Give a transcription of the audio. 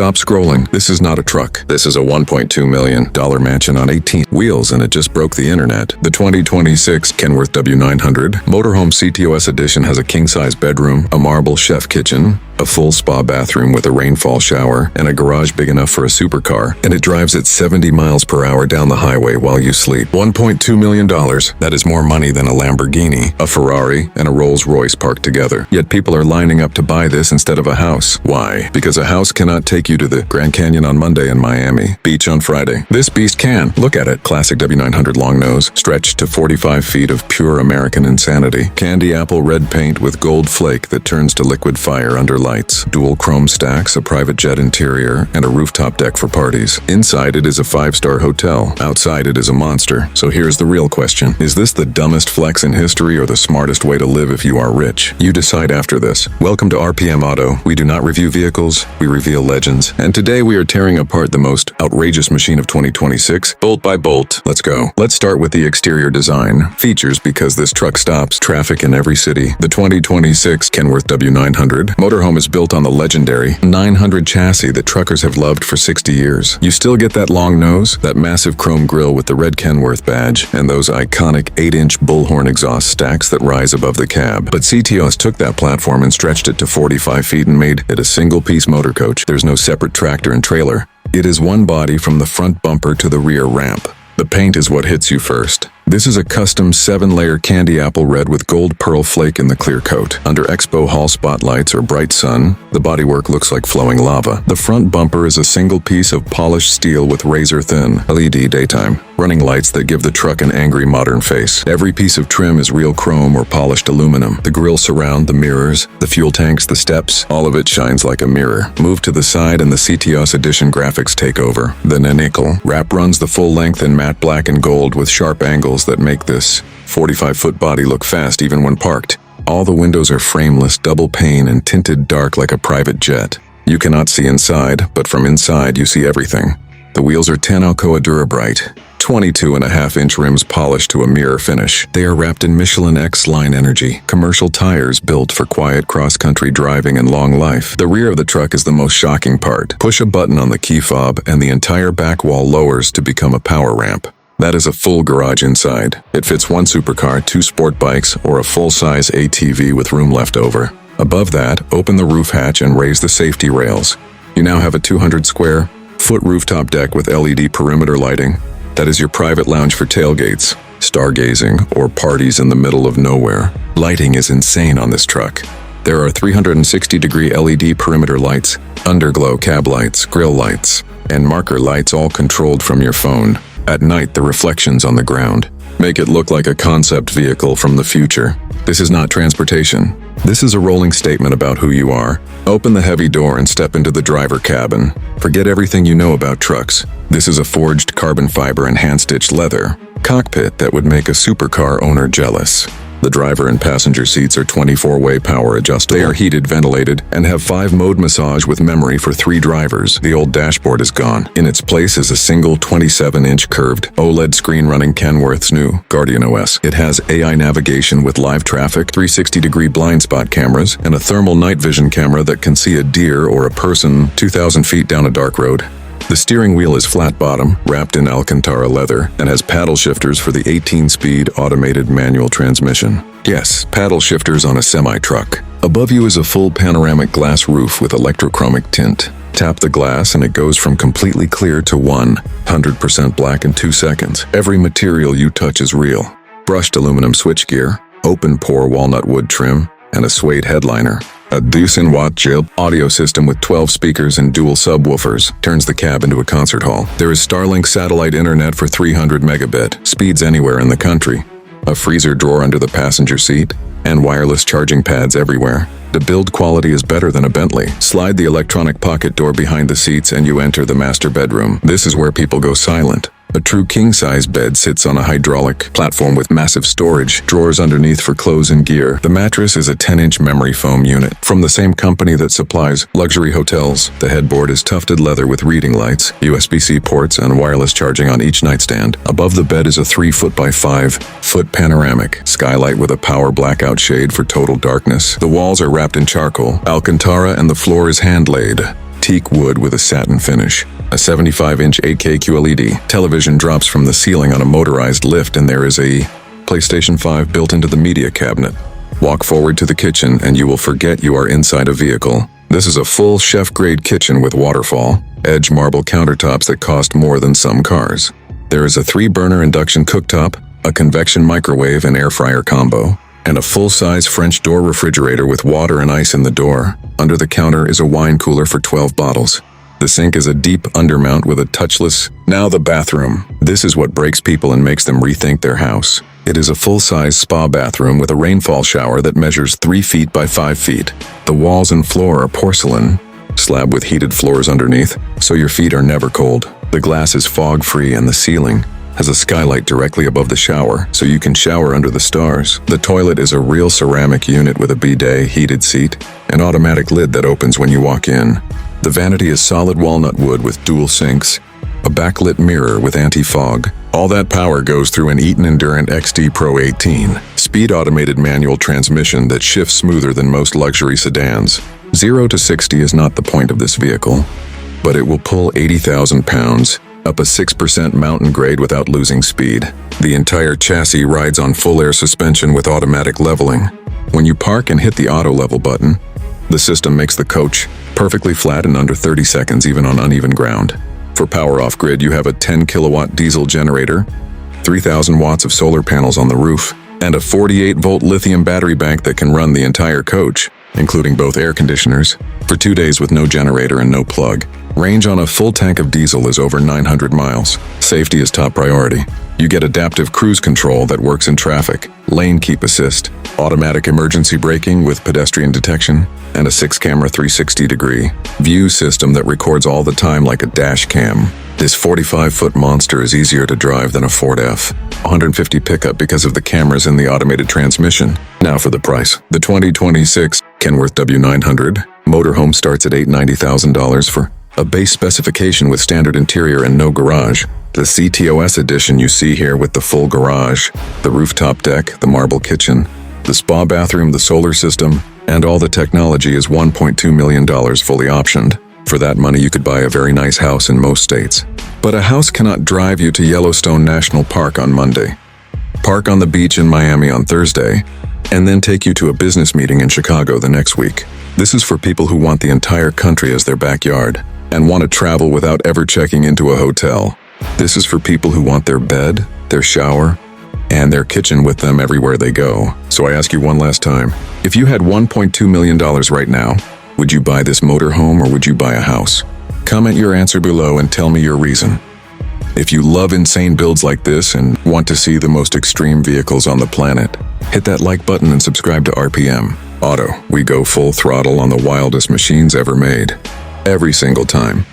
Stop scrolling. This is not a truck. This is a $1.2 million mansion on 18 wheels, and it just broke the internet. The 2026 Kenworth W900 Motorhome CTOS edition has a king-size bedroom, a marble chef kitchen, a full spa bathroom with a rainfall shower, and a garage big enough for a supercar, and it drives at 70 miles per hour down the highway while you sleep. $1.2 million. That is more money than a Lamborghini, a Ferrari, and a Rolls-Royce parked together. Yet people are lining up to buy this instead of a house. Why? Because a house cannot take you to the Grand Canyon on Monday and Miami Beach on Friday. This beast can. Look at it. Classic W900 long nose, stretched to 45 feet of pure American insanity. Candy apple red paint with gold flake that turns to liquid fire under lights. Dual chrome stacks, a private jet interior, and a rooftop deck for parties. Inside it is a 5-star hotel. Outside it is a monster. So here's the real question. Is this the dumbest flex in history or the smartest way to live if you are rich? You decide after this. Welcome to RPM Auto. We do not review vehicles, we reveal legends. And today we are tearing apart the most outrageous machine of 2026, bolt by bolt. Let's go. Let's start with the exterior design. Features, because this truck stops traffic in every city. The 2026 Kenworth W900 Motorhome is built on the legendary 900 chassis that truckers have loved for 60 years. You still get that long nose, that massive chrome grille with the red Kenworth badge, and those iconic 8-inch bullhorn exhaust stacks that rise above the cab. But CTOS took that platform and stretched it to 45 feet and made it a single-piece motor coach. There's no separate tractor and trailer. It is one body from the front bumper to the rear ramp. The paint is what hits you first. This is a custom 7-layer candy apple red with gold pearl flake in the clear coat. Under Expo Hall spotlights or bright sun, the bodywork looks like flowing lava. The front bumper is a single piece of polished steel with razor-thin LED daytime running lights that give the truck an angry modern face. Every piece of trim is real chrome or polished aluminum. The grille surround, the mirrors, the fuel tanks, the steps, all of it shines like a mirror. Move to the side and the CTOS edition graphics take over. The nickel wrap runs the full length in matte black and gold with sharp angles that make this 45-foot body look fast even when parked. All the windows are frameless, double pane, and tinted dark like a private jet. You cannot see inside, but from inside you see everything. The wheels are 10 Alcoa Durabright, 22.5-inch rims polished to a mirror finish. They are wrapped in Michelin X-Line Energy, commercial tires built for quiet cross-country driving and long life. The rear of the truck is the most shocking part. Push a button on the key fob and the entire back wall lowers to become a power ramp. That is a full garage inside. It fits one supercar, 2 sport bikes, or a full-size ATV with room left over. Above that, open the roof hatch and raise the safety rails. You now have a 200-square-foot rooftop deck with LED perimeter lighting. That is your private lounge for tailgates, stargazing, or parties in the middle of nowhere. Lighting is insane on this truck. There are 360-degree LED perimeter lights, underglow cab lights, grille lights, and marker lights, all controlled from your phone. At night, the reflections on the ground make it look like a concept vehicle from the future. This is not transportation. This is a rolling statement about who you are. Open the heavy door and step into the driver cabin. Forget everything you know about trucks. This is a forged carbon fiber and hand-stitched leather cockpit that would make a supercar owner jealous. The driver and passenger seats are 24-way power adjustable. They are heated, ventilated, and have 5-mode massage with memory for 3 drivers. The old dashboard is gone. In its place is a single 27-inch curved OLED screen running Kenworth's new Guardian OS. It has AI navigation with live traffic, 360-degree blind spot cameras, and a thermal night vision camera that can see a deer or a person 2,000 feet down a dark road. The steering wheel is flat bottom, wrapped in Alcantara leather, and has paddle shifters for the 18-speed automated manual transmission. Yes, paddle shifters on a semi-truck. Above you is a full panoramic glass roof with electrochromic tint. Tap the glass and it goes from completely clear to 100% black in 2 seconds. Every material you touch is real. Brushed aluminum switchgear, open-pore walnut wood trim, and a suede headliner. A decent-watt jib audio system with 12 speakers and dual subwoofers turns the cab into a concert hall. There is Starlink satellite internet for 300 megabit, speeds anywhere in the country. A freezer drawer under the passenger seat, and wireless charging pads everywhere. The build quality is better than a Bentley. Slide the electronic pocket door behind the seats and you enter the master bedroom. This is where people go silent. A true king-size bed sits on a hydraulic platform with massive storage, drawers underneath for clothes and gear. The mattress is a 10-inch memory foam unit from the same company that supplies luxury hotels. The headboard is tufted leather with reading lights, USB-C ports, and wireless charging on each nightstand. Above the bed is a 3-foot by 5-foot panoramic skylight with a power blackout shade for total darkness. The walls are wrapped in charcoal, Alcantara, and the floor is hand-laid. teak wood with a satin finish. A 75-inch 8K QLED television drops from the ceiling on a motorized lift, and there is a PlayStation 5 built into the media cabinet. Walk forward to the kitchen and you will forget you are inside a vehicle. This is a full chef-grade kitchen with waterfall, edge marble countertops that cost more than some cars. There is a 3-burner induction cooktop, a convection microwave and air fryer combo, and a full-size French door refrigerator with water and ice in the door. Under the counter is a wine cooler for 12 bottles. The sink is a deep undermount with a touchless. Now the bathroom. This is what breaks people and makes them rethink their house. It is a full-size spa bathroom with a rainfall shower that measures 3 feet by 5 feet. The walls and floor are porcelain, slab with heated floors underneath, so your feet are never cold. The glass is fog-free and the ceiling has a skylight directly above the shower, so you can shower under the stars. The toilet is a real ceramic unit with a bidet, heated seat, an automatic lid that opens when you walk in. The vanity is solid walnut wood with dual sinks, a backlit mirror with anti-fog. All that power goes through an Eaton Endurant XD Pro 18. Speed automated manual transmission that shifts smoother than most luxury sedans. 0 to 60 is not the point of this vehicle, but it will pull 80,000 pounds up a 6% mountain grade without losing speed. The entire chassis rides on full air suspension with automatic leveling. When you park and hit the auto level button, the system makes the coach perfectly flat in under 30 seconds even on uneven ground. For power off-grid, you have a 10 kilowatt diesel generator, 3,000 watts of solar panels on the roof, and a 48-volt lithium battery bank that can run the entire coach, including both air conditioners, for 2 days with no generator and no plug. Range on a full tank of diesel is over 900 miles. Safety is top priority. You get adaptive cruise control that works in traffic, lane keep assist, automatic emergency braking with pedestrian detection, and a 6-camera 360-degree view system that records all the time like a dash cam. This 45-foot monster is easier to drive than a Ford F-150 pickup because of the cameras in the automated transmission. Now for the price. The 2026 Kenworth W900 Motorhome starts at $890,000 for a base specification with standard interior and no garage. The CTOS edition you see here with the full garage, the rooftop deck, the marble kitchen, the spa bathroom, the solar system, and all the technology is $1.2 million fully optioned. For that money you could buy a very nice house in most states. But a house cannot drive you to Yellowstone National Park on Monday, park on the beach in Miami on Thursday, and then take you to a business meeting in Chicago the next week. This is for people who want the entire country as their backyard and want to travel without ever checking into a hotel. This is for people who want their bed, their shower, and their kitchen with them everywhere they go. So I ask you one last time, if you had $1.2 million right now, would you buy this motorhome or would you buy a house? Comment your answer below and tell me your reason. If you love insane builds like this and want to see the most extreme vehicles on the planet, hit that like button and subscribe to RPM Auto. We go full throttle on the wildest machines ever made. Every single time.